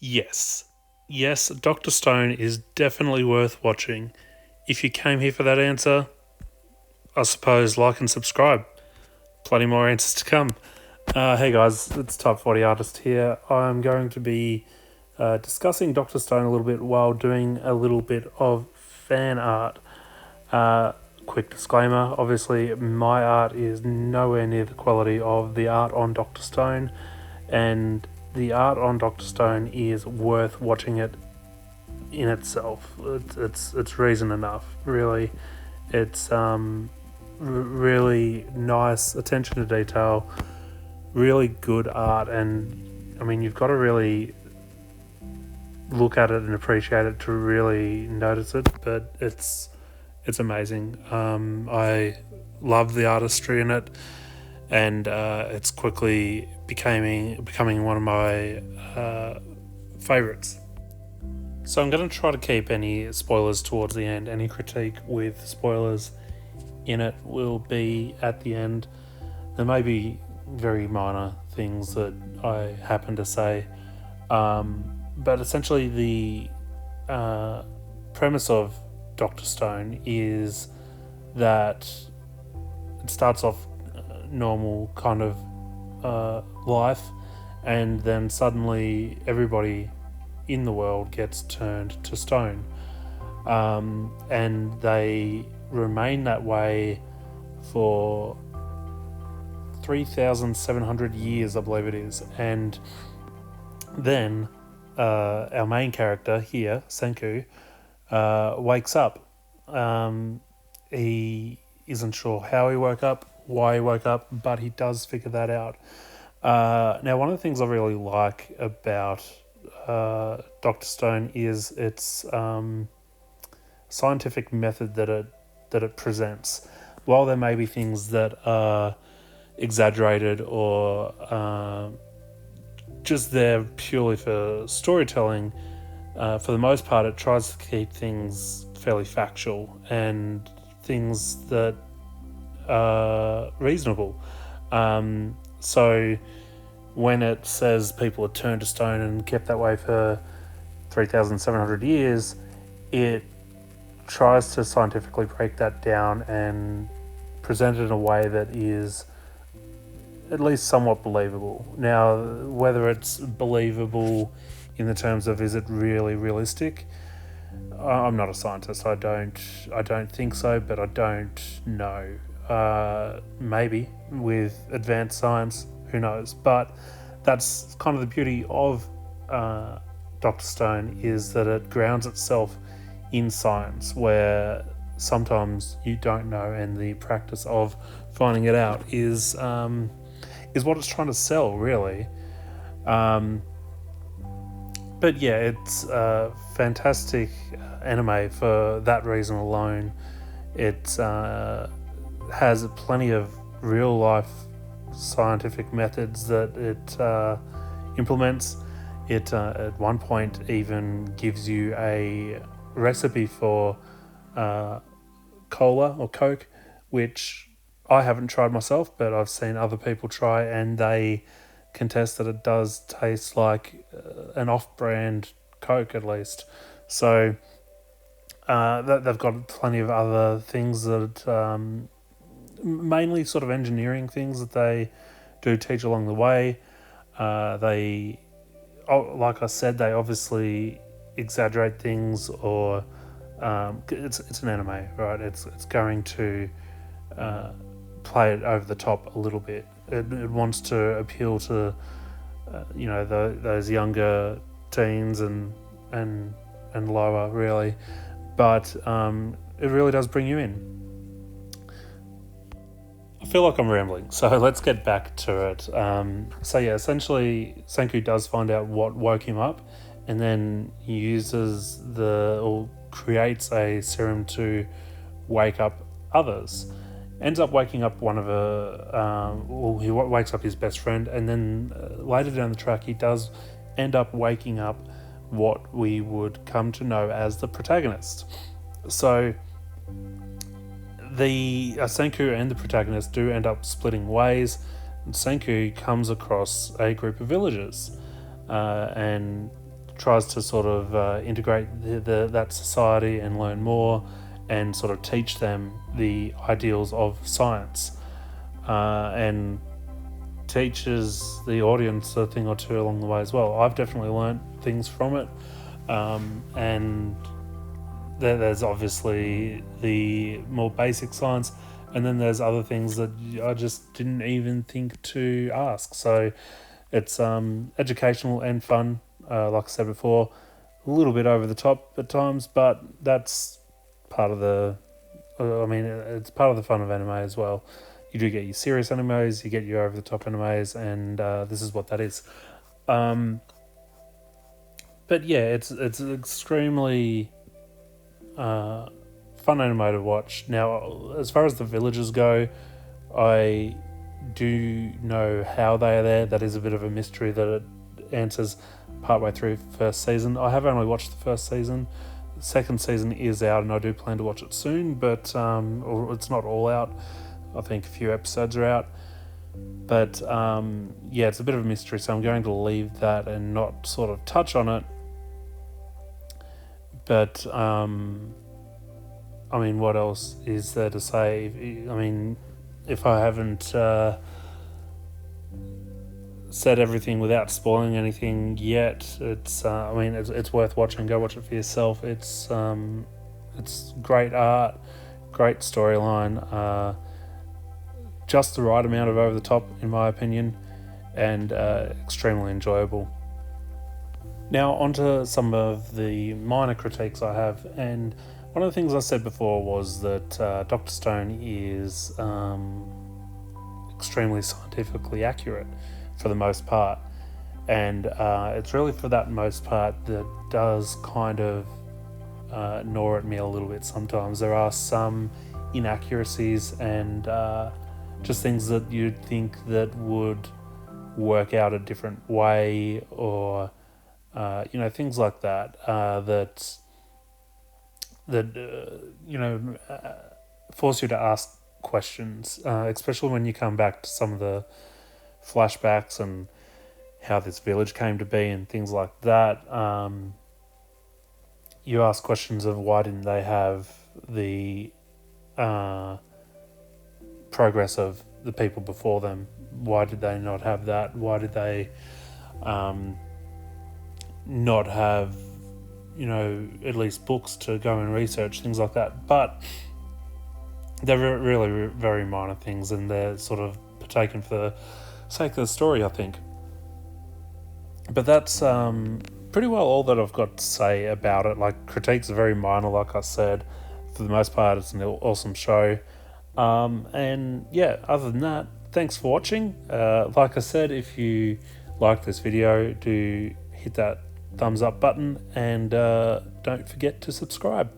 Yes. Yes, Dr. Stone is definitely worth watching. If you came here for that answer, I suppose like and subscribe. Plenty more answers to come. Hey guys, it's Type 40 Artist here. I'm going to be discussing Dr. Stone a little bit while doing a little bit of fan art. Uh, Quick disclaimer, obviously, my art is nowhere near the quality of the art on Dr. Stone, and the art on Dr. Stone is worth watching it in itself. It's reason enough, really. It's really nice attention to detail, really good art, and I mean, you've got to really look at it and appreciate it to really notice it. But it's amazing. I love the artistry in it, and it's quickly becoming one of my favorites. So I'm going to try to keep any spoilers towards the end. Any critique with spoilers in it will be at the end. There may be very minor things that I happen to say, but essentially the premise of Doctor Stone is that it starts off normal kind of life, and then suddenly everybody in the world gets turned to stone, and they remain that way for 3,700 years, I believe it is. And then our main character here, Senku, wakes up. He isn't sure how he woke up, why he woke up, but he does figure that out. Now, one of the things I really like about Doctor Stone is its scientific method that it presents. While there may be things that are exaggerated or just there purely for storytelling, for the most part, it tries to keep things fairly factual and things that are reasonable. So when it says people are turned to stone and kept that way for 3,700 years, it tries to scientifically break that down and present it in a way that is at least somewhat believable. Now, whether it's believable in the terms of is it really realistic, I'm not a scientist. I don't think so, but I don't know. Maybe with advanced science, who knows? But that's kind of the beauty of Doctor Stone, is that it grounds itself in science, where sometimes you don't know, and the practice of finding it out is what it's trying to sell, really. Um, but yeah, it's a fantastic anime for that reason alone. It has plenty of real life scientific methods that it implements. It at one point even gives you a recipe for cola or Coke, which I haven't tried myself, but I've seen other people try, and they contest that it does taste like an off-brand Coke, at least. So they've got plenty of other things that mainly sort of engineering things that they do teach along the way. They, like I said, they obviously exaggerate things, or it's an anime, right? It's going to play it over the top a little bit. It wants to appeal to those younger teens and lower, really, but it really does bring you in. I feel like I'm rambling, so let's get back to it. So yeah, essentially, Senku does find out what woke him up, and then he uses or creates a serum to wake up others. Ends up waking up one of he wakes up his best friend, and then later down the track, he does end up waking up what we would come to know as the protagonist. So the Senku and the protagonist do end up splitting ways. Senku comes across a group of villagers and tries to sort of integrate that society and learn more and sort of teach them the ideals of science, and teaches the audience a thing or two along the way as well. I've definitely learnt things from it, and there's obviously the more basic science, and then there's other things that I just didn't even think to ask. So it's educational and fun, like I said before, a little bit over the top at times, but that's part of the it's part of the fun of anime as well. You do get your serious animes, you get your over the top animes, and this is what that is. But yeah, it's extremely fun anime to watch. Now, as far as the villages go, I do know how they are there. That is a bit of a mystery that it answers partway through first season. I have only watched the first season. The second season is out, and I do plan to watch it soon, but or it's not all out. I think a few episodes are out. But yeah, it's a bit of a mystery, so I'm going to leave that and not sort of touch on it. But I mean, what else is there to say? I mean, if I haven't said everything without spoiling anything yet, it's I mean, it's worth watching. Go watch it for yourself. It's great art, great storyline, just the right amount of over the top, in my opinion, and extremely enjoyable. Now, onto some of the minor critiques I have, and one of the things I said before was that Dr. Stone is extremely scientifically accurate for the most part, and it's really for that most part that does kind of gnaw at me a little bit sometimes. There are some inaccuracies and just things that you'd think that would work out a different way, or things like that, force you to ask questions, especially when you come back to some of the flashbacks and how this village came to be and things like that. You ask questions of why didn't they have the progress of the people before them? Why did they not have that? Why did they not have, at least books to go and research, things like that? But they're really very minor things, and they're sort of taken for the sake of the story, I think. But that's pretty well all that I've got to say about it. Like, critiques are very minor, like I said. For the most part, it's an awesome show. And yeah, other than that, thanks for watching. Like I said, if you like this video, do hit that thumbs up button, and don't forget to subscribe.